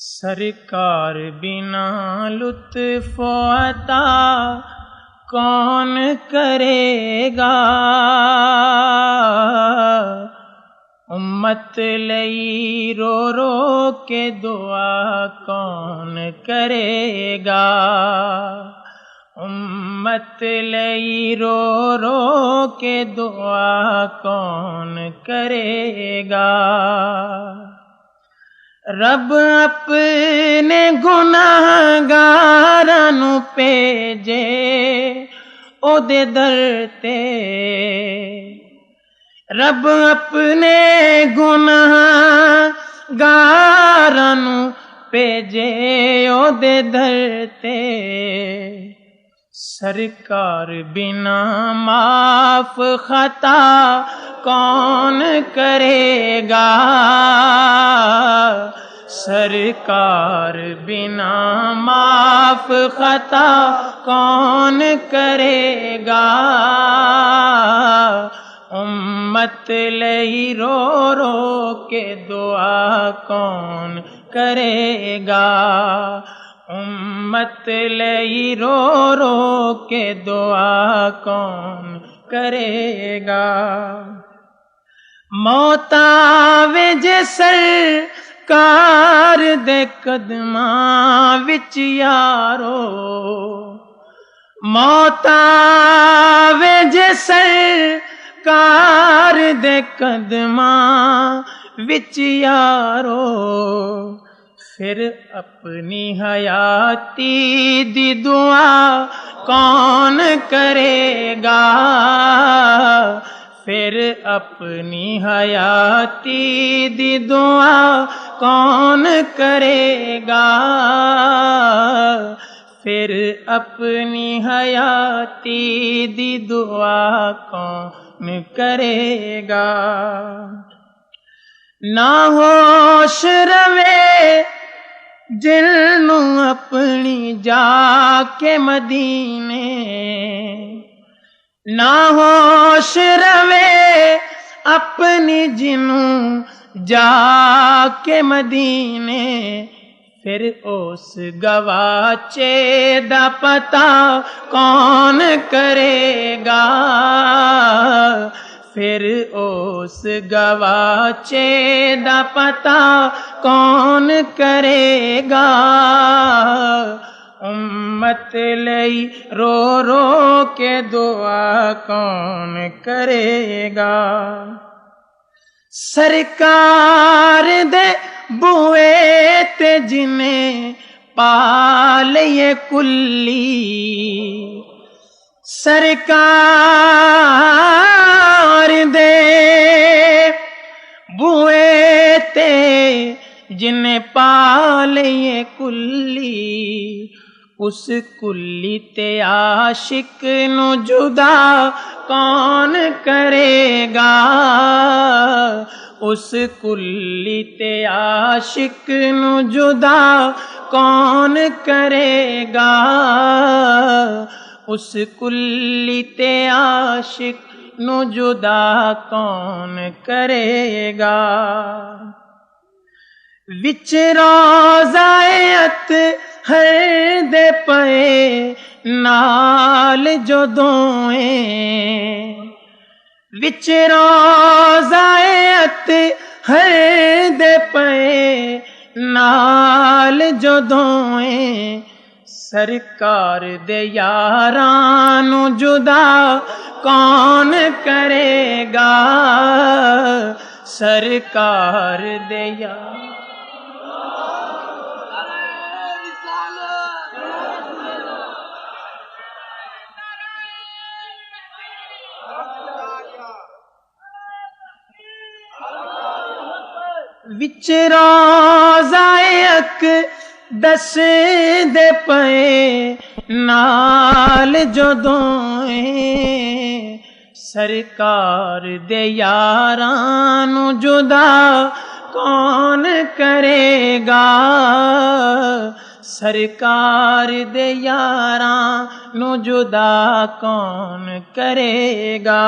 سرکار بنا لطف و عطا کون کرے گا، امت لئی رو رو کے دعا کون کرے گا، امت لئی رو رو کے دعا کون کرے گا۔ رب اپنے گناہگاراں نوں بھیجے او دے در تے، رب اپنے گناہگاراں نوں بھیجے او دے در تے، سرکار بنا معاف خطا کون کرے گا، سرکار بنا معاف خطا کون کرے گا، امت لئی رو رو کے دعا کون کرے گا، امت لئی رو رو کے دعا کون کرے گا۔ موت آوے جے سرکار دے قدماں وچ یارو، موت آوے جے سرکار دے قدماں وچ یارو، پھر اپنی حیاتی دی دعا کون کرے گا، پھر اپنی حیاتی دی دعا کون کرے گا، پھر اپنی حیاتی دی دعا کون کرے گا۔ نہ ہوش روے جنوں اپنی جا کے مدینے، نہ ہوش روے اپنی جنوں جا کے مدینے، پھر اس گواچے دا پتہ کون کرے گا، پھر اس گواچے دا پتہ کون کرے گا، امت لئی رو رو کے دعا کون کرے گا۔ سرکار دے بوئے تے جنے پا لئے کلی، سرکار دے بوئے تے جنے پا لئے کلی، اس کلی تے عاشق نو جدا کون کرے گا، اس کلی تے عاشق نو جدا کون کرے گا، اس کلی تے عاشق نو جدا کون کرے گا۔ وچ روضہ اطہر دے پئے نال جدویں، وچ روضہ اطہر دے پئے نال جدویں، سرکار دے یاراں نوں جدا کون کرے گا، سرکار دے یاراں وچ روضہ اقدس دے پئے نال جدویں، سرکار دے یاراں نوں جدا کون کرے گا، سرکار دے یاراں نوں جدا کون کرے گا،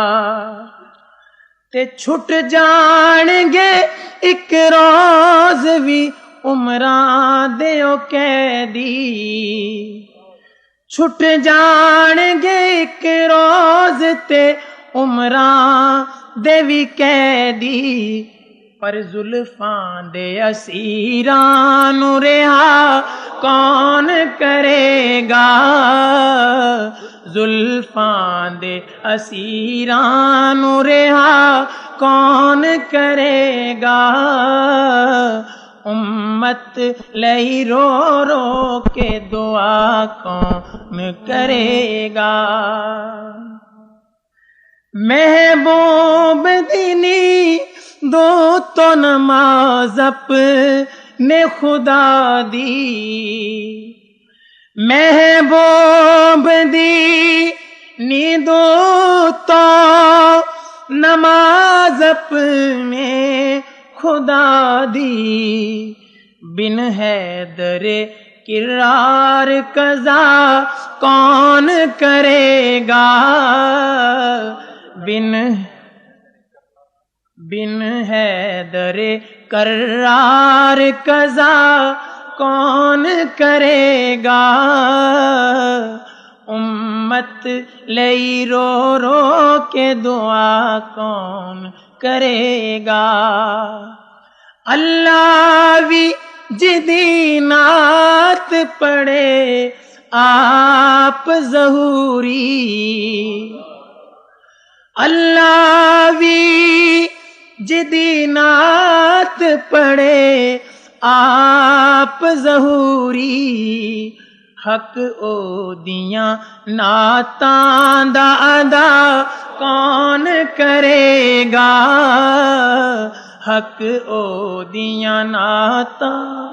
تے چھٹ جان گے ایک روز بھی عمراں دیو قیدی چھٹ جان گے ایک روز تے عمراں دے وی قیدی پر زلفاں دے اسیراں نو رہا کون کرے گا زلفاں دے اسیراں نو رہا کون کرے گا امت لئی رو رو کے دعا کون کرے گا محبوب دینی دو تو نماز اپنے خدا دی محبوب دینی دو تو نماز اپنے خدا دی بن حیدر کرار قضا کون کرے گا بن حیدر کرار قضا کون کرے گا امت لئی رو رو کے دعا کون کرے گا اللہ وی جدی نعت پڑھے آپ ظہوری اللہ وی جدی نعت پڑھے آپ ظہوری حق او دیاں نعتاں دا ادا کون کرے گا حق او دیاں نعتاں